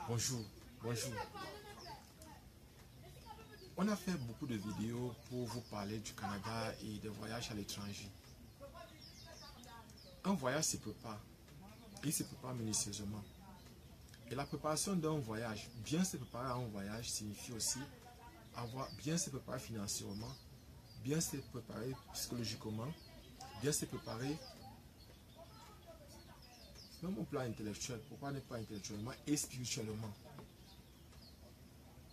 Bonjour, bonjour. On a fait beaucoup de vidéos pour vous parler du Canada et des voyages à l'étranger. Un voyage se prépare, il se prépare minutieusement. Et la préparation d'un voyage, bien se préparer à un voyage signifie aussi bien se préparer financièrement, bien se préparer psychologiquement, bien se préparer même au plan intellectuel, pourquoi ne pas intellectuellement et spirituellement.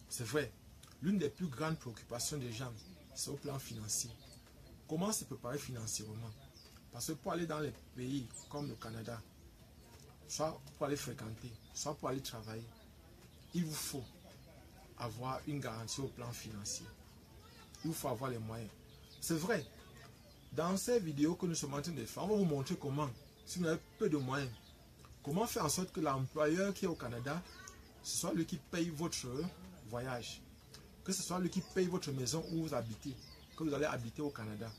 C'est vrai, l'une des plus grandes préoccupations des gens, c'est au plan financier. Comment se préparer financièrement? Parce que pour aller dans les pays comme le Canada, soit pour aller fréquenter, soit pour aller travailler, il vous faut avoir une garantie au plan financier. Il vous faut avoir les moyens. C'est vrai, dans ces vidéos que nous sommes en train de faire, on va vous montrer comment, si vous avez peu de moyens, comment faire en sorte que l'employeur qui est au Canada, ce soit lui qui paye votre voyage, que ce soit lui qui paye votre maison où vous habitez, que vous allez habiter au Canada.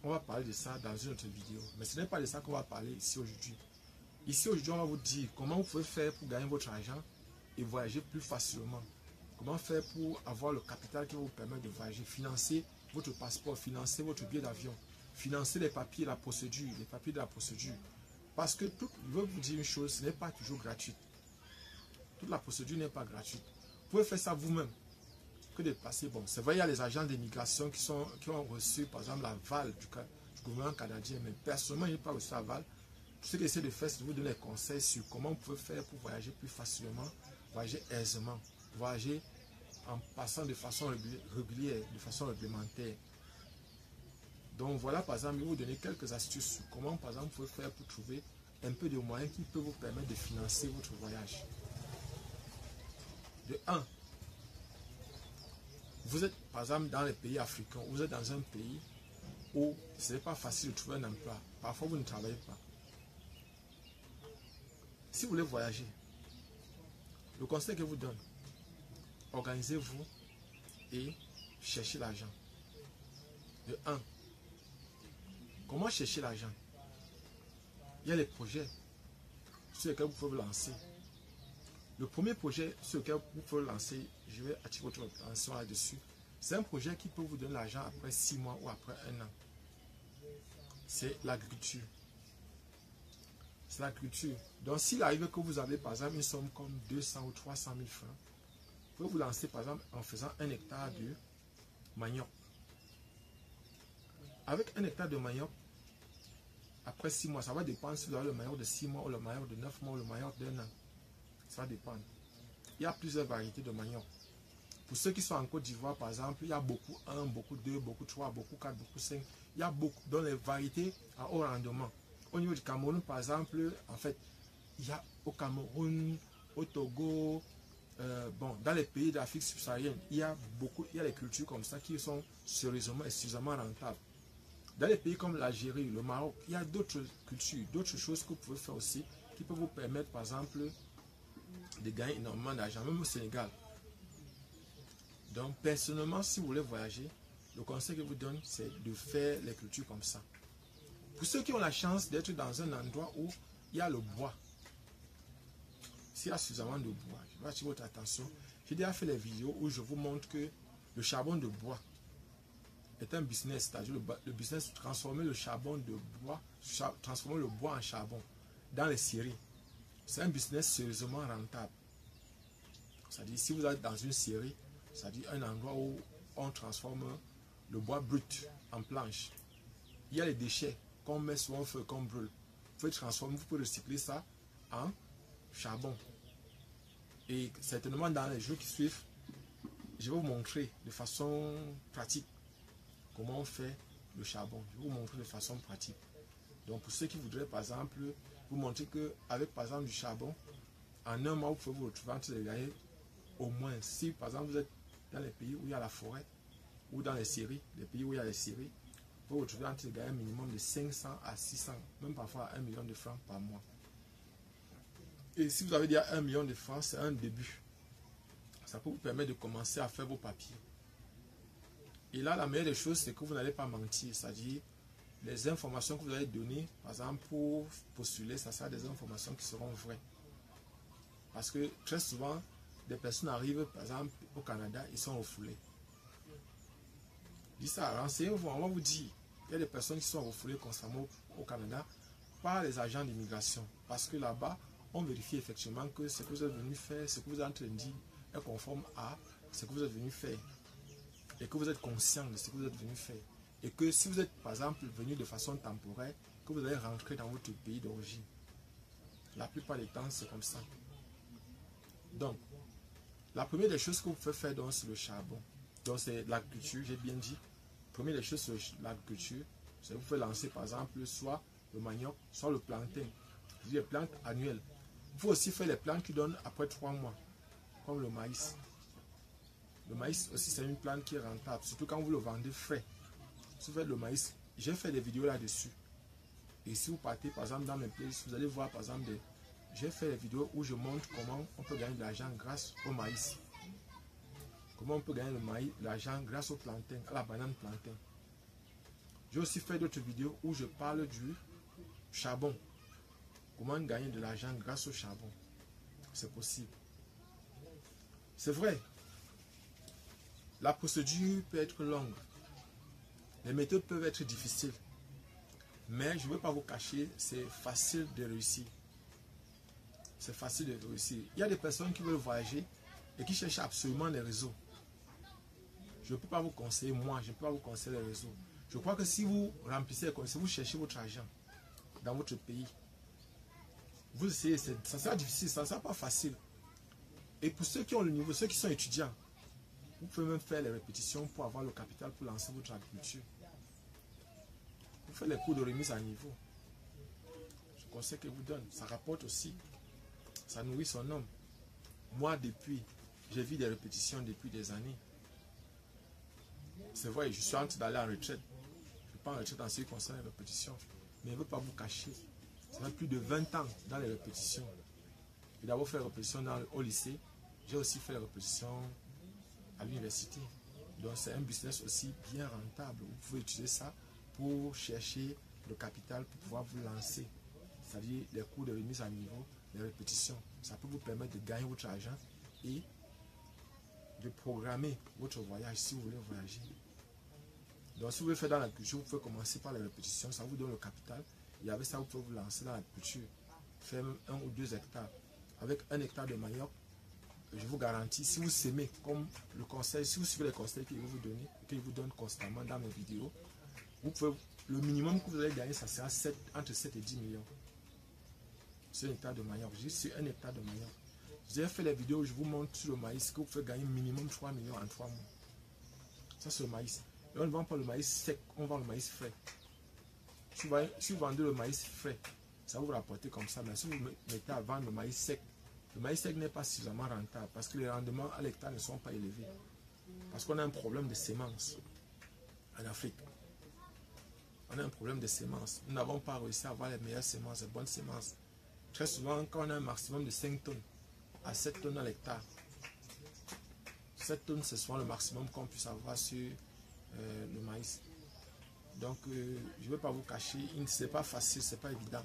On va parler de ça dans une autre vidéo, mais ce n'est pas de ça qu'on va parler ici aujourd'hui. Ici aujourd'hui, on va vous dire comment vous pouvez faire pour gagner votre argent et voyager plus facilement. Comment faire pour avoir le capital qui va vous permettre de voyager, financer votre passeport, financer votre billet d'avion, financer les papiers, la procédure, les papiers de la procédure. Parce que je veux vous dire une chose, ce n'est pas toujours gratuit. Toute la procédure n'est pas gratuite. Vous pouvez faire ça vous-même. Que de passer, bon, c'est vrai, il y a les agents d'immigration qui ont reçu, par exemple, l'aval du gouvernement canadien, mais personnellement, je n'ai pas reçu l'aval. Tout ce que j'essaie de faire, c'est de vous donner des conseils sur comment vous pouvez faire pour voyager plus facilement, voyager aisément, voyager en passant de façon régulière, de façon réglementaire. Donc voilà, par exemple, je vais vous donner quelques astuces sur comment, par exemple, vous pouvez faire pour trouver un peu de moyens qui peuvent vous permettre de financer votre voyage. De 1, vous êtes, par exemple, dans les pays africains, vous êtes dans un pays où ce n'est pas facile de trouver un emploi. Parfois, vous ne travaillez pas. Si vous voulez voyager, le conseil que je vous donne, organisez-vous et cherchez l'argent. De 1, comment chercher l'argent? Il y a les projets sur lesquels vous pouvez vous lancer. Le premier projet sur lequel vous pouvez lancer, je vais attirer votre attention là-dessus. C'est un projet qui peut vous donner l'argent après 6 mois ou après 1 an. C'est l'agriculture. C'est l'agriculture. Donc, s'il arrive que vous avez, par exemple, une somme comme 200 ou 300 000 francs, vous pouvez vous lancer, par exemple, en faisant 1 hectare de manioc. Avec 1 hectare de manioc, après 6 mois, ça va dépendre si vous avez le manioc de 6 mois ou le manioc de 9 mois ou le manioc d'1 an. Ça va dépendre. Il y a plusieurs variétés de manioc. Pour ceux qui sont en Côte d'Ivoire, par exemple, il y a beaucoup 1, beaucoup 2, beaucoup 3, beaucoup 4, beaucoup 5. Il y a beaucoup dans les variétés à haut rendement. Au niveau du Cameroun, par exemple, en fait, il y a au Cameroun, au Togo, bon, dans les pays d'Afrique subsaharienne, il y a des cultures comme ça qui sont sérieusement et suffisamment rentables. Dans les pays comme l'Algérie, le Maroc, il y a d'autres cultures, d'autres choses que vous pouvez faire aussi, qui peuvent vous permettre, par exemple, de gagner énormément d'argent, même au Sénégal. Donc, personnellement, si vous voulez voyager, le conseil que je vous donne, c'est de faire les cultures comme ça. Pour ceux qui ont la chance d'être dans un endroit où il y a le bois, s'il y a suffisamment de bois, je vais attirer votre attention. J'ai déjà fait les vidéos où je vous montre que le charbon de bois est un business, c'est-à-dire le business de transformer le charbon de bois, transformer le bois en charbon dans les scieries. C'est un business sérieusement rentable. C'est-à-dire, si vous êtes dans une scierie, c'est-à-dire un endroit où on transforme le bois brut en planche, il y a les déchets qu'on met sur un feu, qu'on brûle. Vous pouvez transformer, vous pouvez recycler ça en charbon. Et certainement dans les jours qui suivent, je vais vous montrer de façon pratique comment on fait le charbon. Je vais vous montrer de façon pratique. Donc pour ceux qui voudraient par exemple vous montrer qu'avec par exemple du charbon, en 1 mois vous pouvez vous retrouver en train de gagner au moins, si par exemple vous êtes dans les pays où il y a la forêt ou dans les scieries, les pays où il y a les scieries, vous pouvez vous retrouver en train de gagner un minimum de 500 à 600, même parfois 1 million de francs par mois. Et si vous avez déjà 1 million de francs, c'est un début. Ça peut vous permettre de commencer à faire vos papiers. Et là, la meilleure des choses, c'est que vous n'allez pas mentir. C'est-à-dire, les informations que vous allez donner, par exemple, pour postuler, ça sera des informations qui seront vraies. Parce que très souvent, des personnes arrivent, par exemple, au Canada, ils sont refoulés. Je dis ça, renseignez-vous, on va vous dire. Il y a des personnes qui sont refoulées constamment au Canada par les agents d'immigration. Parce que là-bas, on vérifie effectivement que ce que vous êtes venu faire, ce que vous êtes en train de dire, est conforme à ce que vous êtes venu faire. Et que vous êtes conscient de ce que vous êtes venu faire. Et que si vous êtes, par exemple, venu de façon temporaire, que vous allez rentrer dans votre pays d'origine. La plupart des temps, c'est comme ça. Donc, la première des choses que vous pouvez faire, c'est le charbon. Donc, c'est l'agriculture, j'ai bien dit. La première des choses, c'est l'agriculture. C'est que vous pouvez lancer, par exemple, soit le manioc, soit le plantain. Je dis les plantes annuelles. Vous pouvez aussi faire les plantes qui donnent après 3 mois, comme le maïs. Le maïs aussi, c'est une plante qui est rentable, surtout quand vous le vendez frais. Si vous faites le maïs, j'ai fait des vidéos là-dessus. Et si vous partez, par exemple, dans mes playlists, vous allez voir, par exemple, j'ai fait des vidéos où je montre comment on peut gagner de l'argent grâce au maïs. Comment on peut gagner de l'argent grâce au plantain, à la banane plantain. J'ai aussi fait d'autres vidéos où je parle du charbon. Comment gagner de l'argent grâce au charbon. C'est possible. C'est vrai. La procédure peut être longue. Les méthodes peuvent être difficiles. Mais je ne veux pas vous cacher, c'est facile de réussir. C'est facile de réussir. Il y a des personnes qui veulent voyager et qui cherchent absolument les réseaux. Je ne peux pas vous conseiller, moi, je ne peux pas vous conseiller les réseaux. Je crois que si vous remplissez les conditions, vous cherchez votre argent dans votre pays, vous essayez, ça sera difficile, ça ne sera pas facile. Et pour ceux qui ont le niveau, ceux qui sont étudiants, vous pouvez même faire les répétitions pour avoir le capital pour lancer votre agriculture. Vous faites les cours de remise à niveau. Je conseille que vous donne. Ça rapporte aussi. Ça nourrit son homme. Moi, j'ai vu des répétitions depuis des années. C'est vrai, je suis en train d'aller en retraite. Je ne suis pas en retraite en ce qui concerne les répétitions. Mais je ne veux pas vous cacher. Ça fait plus de 20 ans dans les répétitions. J'ai d'abord fait les répétitions au lycée. J'ai aussi fait les répétitions à l'université. Donc c'est un business aussi bien rentable. Vous pouvez utiliser ça pour chercher le capital pour pouvoir vous lancer. C'est-à-dire les cours de remise à niveau, les répétitions. Ça peut vous permettre de gagner votre argent et de programmer votre voyage si vous voulez voyager. Donc si vous voulez faire dans la culture, vous pouvez commencer par les répétitions, ça vous donne le capital. Et avec ça, vous pouvez vous lancer dans la culture. Faire 1 ou 2 hectares. Avec 1 hectare de manioc, je vous garantis, si vous s'aimez comme le conseil, si vous suivez les conseils qu'il vous donne, qu'il vous donne constamment dans mes vidéos, vous pouvez, le minimum que vous allez gagner, ça sera entre 7 et 10 millions. C'est 1 hectare de manioc. Je dis c'est 1 hectare de manioc. J'ai fait les vidéos où je vous montre sur le maïs que vous pouvez gagner minimum 3 millions en 3 mois. Ça c'est le maïs. Et on ne vend pas le maïs sec, on vend le maïs frais. Si vous vendez le maïs frais, ça va vous rapporter comme ça. Mais si vous mettez à vendre le maïs sec n'est pas suffisamment rentable parce que les rendements à l'hectare ne sont pas élevés. Parce qu'on a un problème de semences en Afrique. On a un problème de semences. Nous n'avons pas réussi à avoir les meilleures semences, les bonnes semences. Très souvent, quand on a un maximum de 5 tonnes à 7 tonnes à l'hectare, 7 tonnes, c'est souvent le maximum qu'on puisse avoir sur le maïs. Donc, je ne vais pas vous cacher, ce n'est pas facile, ce n'est pas évident.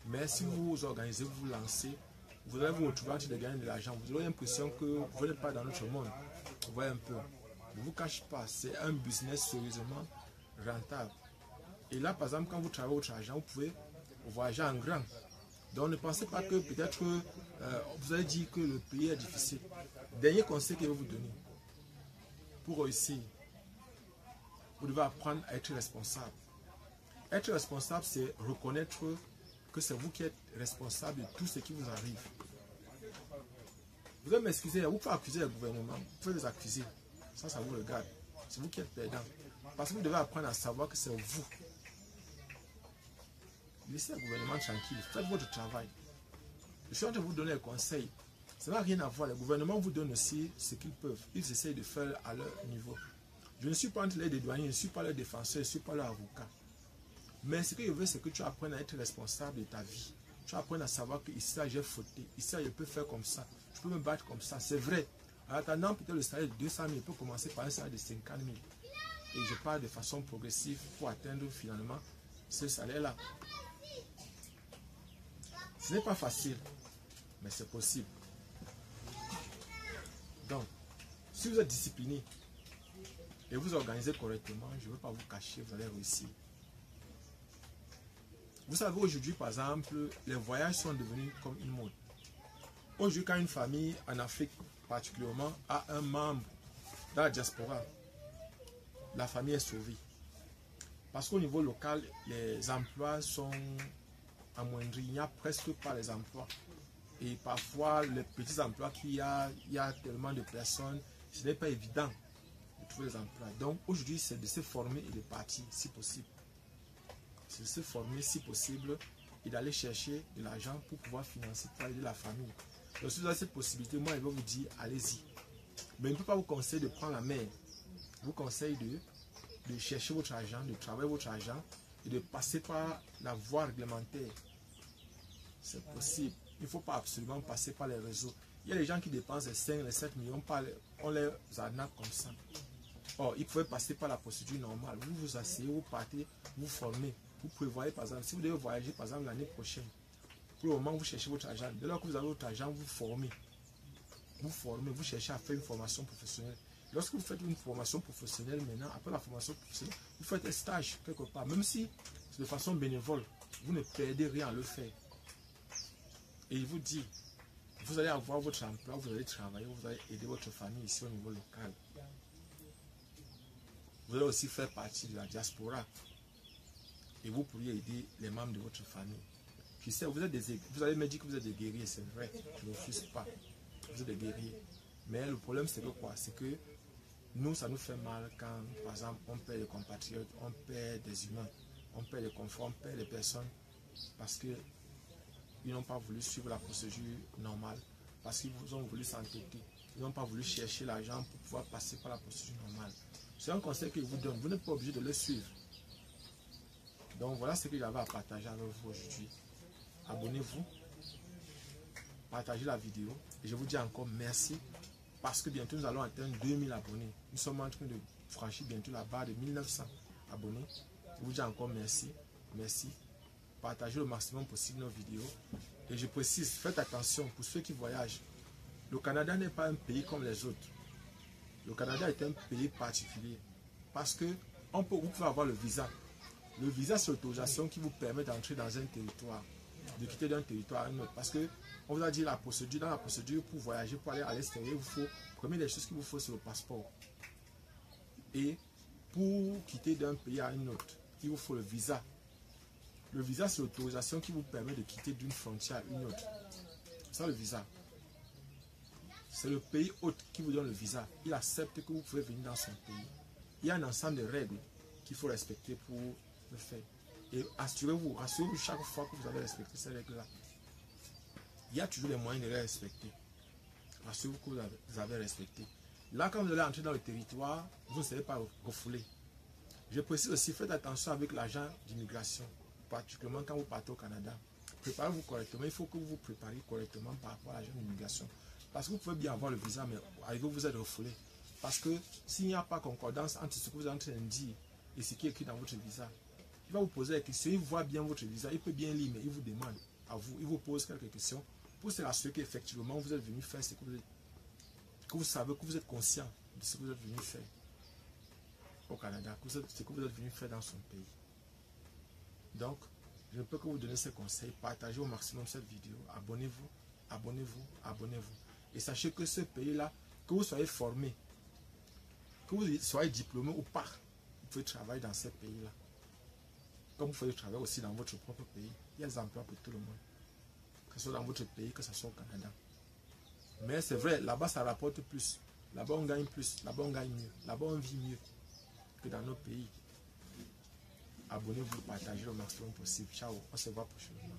Mais si vous vous organisez, vous vous lancez, vous allez vous retrouver en train de gagner de l'argent. Vous aurez l'impression que vous n'êtes pas dans notre monde. Vous voyez un peu. Ne vous cache pas, c'est un business sérieusement rentable. Et là, par exemple, quand vous travaillez votre argent, vous pouvez voyager en grand. Donc, ne pensez pas que peut-être vous allez dire que le pays est difficile. Dernier conseil que je vais vous donner. Pour réussir, vous devez apprendre à être responsable. Être responsable, c'est reconnaître que c'est vous qui êtes responsable de tout ce qui vous arrive. Vous allez m'excuser, vous pouvez accuser le gouvernement, vous pouvez les accuser. Ça vous regarde. C'est vous qui êtes perdant. Parce que vous devez apprendre à savoir que c'est vous. Laissez le gouvernement tranquille, faites votre travail. Je suis en train de vous donner un conseil. Ça n'a rien à voir. Le gouvernement vous donne aussi ce qu'ils peuvent. Ils essayent de faire à leur niveau. Je ne suis pas entre les douaniers, je ne suis pas leur défenseur, je ne suis pas leur avocat. Mais ce que je veux, c'est que tu apprennes à être responsable de ta vie. Tu apprennes à savoir que ici, j'ai fauté. Ici, je peux faire comme ça. Je peux me battre comme ça. C'est vrai. En attendant, peut-être le salaire de 200 000 peut commencer par un salaire de 50 000. Et je parle de façon progressive pour atteindre finalement ce salaire-là. Ce n'est pas facile, mais c'est possible. Donc, si vous êtes discipliné et vous organisez correctement, je ne veux pas vous cacher, vous allez réussir. Vous savez, aujourd'hui, par exemple, les voyages sont devenus comme une mode. Aujourd'hui, quand une famille en Afrique, particulièrement, a un membre dans la diaspora, la famille est sauvée. Parce qu'au niveau local, les emplois sont amoindris. Il n'y a presque pas les emplois. Et parfois, les petits emplois qu'il y a tellement de personnes, ce n'est pas évident de trouver des emplois. Donc, aujourd'hui, c'est de se former et de partir, si possible. C'est de se former, si possible, et d'aller chercher de l'argent pour pouvoir financer, pour aider la famille. Donc, si vous avez cette possibilité, moi, je vais vous dire, allez-y. Mais je ne peux pas vous conseiller de prendre la mer. Je vous conseille de chercher votre argent, de travailler votre argent et de passer par la voie réglementaire. C'est possible. Il ne faut pas absolument passer par les réseaux. Il y a des gens qui dépensent les 5, les 7 millions, on les arnaque comme ça. Or, ils pouvaient passer par la procédure normale. Vous vous asseyez, vous partez, vous formez. Vous prévoyez, par exemple, si vous devez voyager, par exemple, l'année prochaine, pour le moment, vous cherchez votre argent. Dès lors que vous avez votre argent, vous formez. Vous formez, vous cherchez à faire une formation professionnelle. Lorsque vous faites une formation professionnelle, maintenant, après la formation professionnelle, vous faites un stage quelque part. Même si c'est de façon bénévole, vous ne perdez rien à le faire. Et il vous dit, vous allez avoir votre emploi, vous allez travailler, vous allez aider votre famille ici au niveau local. Vous allez aussi faire partie de la diaspora. Et vous pourriez aider les membres de votre famille. Je sais, vous allez me dire que vous êtes des guerriers, c'est vrai, je ne refuse pas. Vous êtes des guerriers. Mais le problème, c'est que quoi? C'est que nous, ça nous fait mal quand, par exemple, on perd des compatriotes, on perd des humains, on perd des confrères, on perd des personnes parce qu'ils n'ont pas voulu suivre la procédure normale, parce qu'ils ont voulu s'entêter. Ils n'ont pas voulu chercher l'argent pour pouvoir passer par la procédure normale. C'est un conseil que je vous donne. Vous n'êtes pas obligé de le suivre. Donc voilà ce que j'avais à partager avec vous aujourd'hui. Abonnez-vous, partagez la vidéo et je vous dis encore merci parce que bientôt nous allons atteindre 2000 abonnés. Nous sommes en train de franchir bientôt la barre de 1900 abonnés. Je vous dis encore merci. Merci. Partagez le maximum possible nos vidéos. Et je précise, faites attention pour ceux qui voyagent. Le Canada n'est pas un pays comme les autres. Le Canada est un pays particulier parce que vous pouvez avoir le visa. Le visa, c'est l'autorisation qui vous permet d'entrer dans un territoire, de quitter d'un territoire à un autre. Parce que on vous a dit la procédure, dans la procédure pour voyager, pour aller à l'extérieur, première des choses qu'il vous faut, c'est le passeport. Et pour quitter d'un pays à un autre, il vous faut le visa. Le visa, c'est l'autorisation qui vous permet de quitter d'une frontière à une autre. C'est ça le visa. C'est le pays hôte qui vous donne le visa. Il accepte que vous pouvez venir dans son pays. Il y a un ensemble de règles qu'il faut respecter pour le faire. Et assurez-vous chaque fois que vous avez respecté ces règles-là. Il y a toujours les moyens de les respecter. Assurez-vous que vous avez respecté. Là, quand vous allez entrer dans le territoire, vous ne serez pas refoulé. Je précise aussi, faites attention avec l'agent d'immigration, particulièrement quand vous partez au Canada. Préparez-vous correctement. Il faut que vous vous prépariez correctement par rapport à l'agent d'immigration. Parce que vous pouvez bien avoir le visa, mais arrivez, vous êtes refoulé. Parce que s'il n'y a pas concordance entre ce que vous êtes en train de dire et ce qui est écrit dans votre visa, il va vous poser des questions. Il voit bien votre visa, il peut bien lire, mais il vous demande à vous, il vous pose quelques questions pour se rassurer qu'effectivement vous êtes venu faire ce que vous savez, que vous êtes conscient de ce que vous êtes venu faire au Canada, ce que vous êtes venu faire dans son pays. Donc, je ne peux que vous donner ces conseils. Partagez au maximum cette vidéo. Abonnez-vous, abonnez-vous, abonnez-vous. Et sachez que ce pays-là, que vous soyez formé, que vous soyez diplômé ou pas, vous pouvez travailler dans ces pays-là. Comme vous pouvez travailler aussi dans votre propre pays. Il y a des emplois pour tout le monde. Que ce soit dans votre pays, que ce soit au Canada. Mais c'est vrai, là-bas ça rapporte plus. Là-bas on gagne plus. Là-bas on gagne mieux. Là-bas on vit mieux que dans nos pays. Abonnez-vous, partagez le maximum possible. Ciao, on se voit prochainement.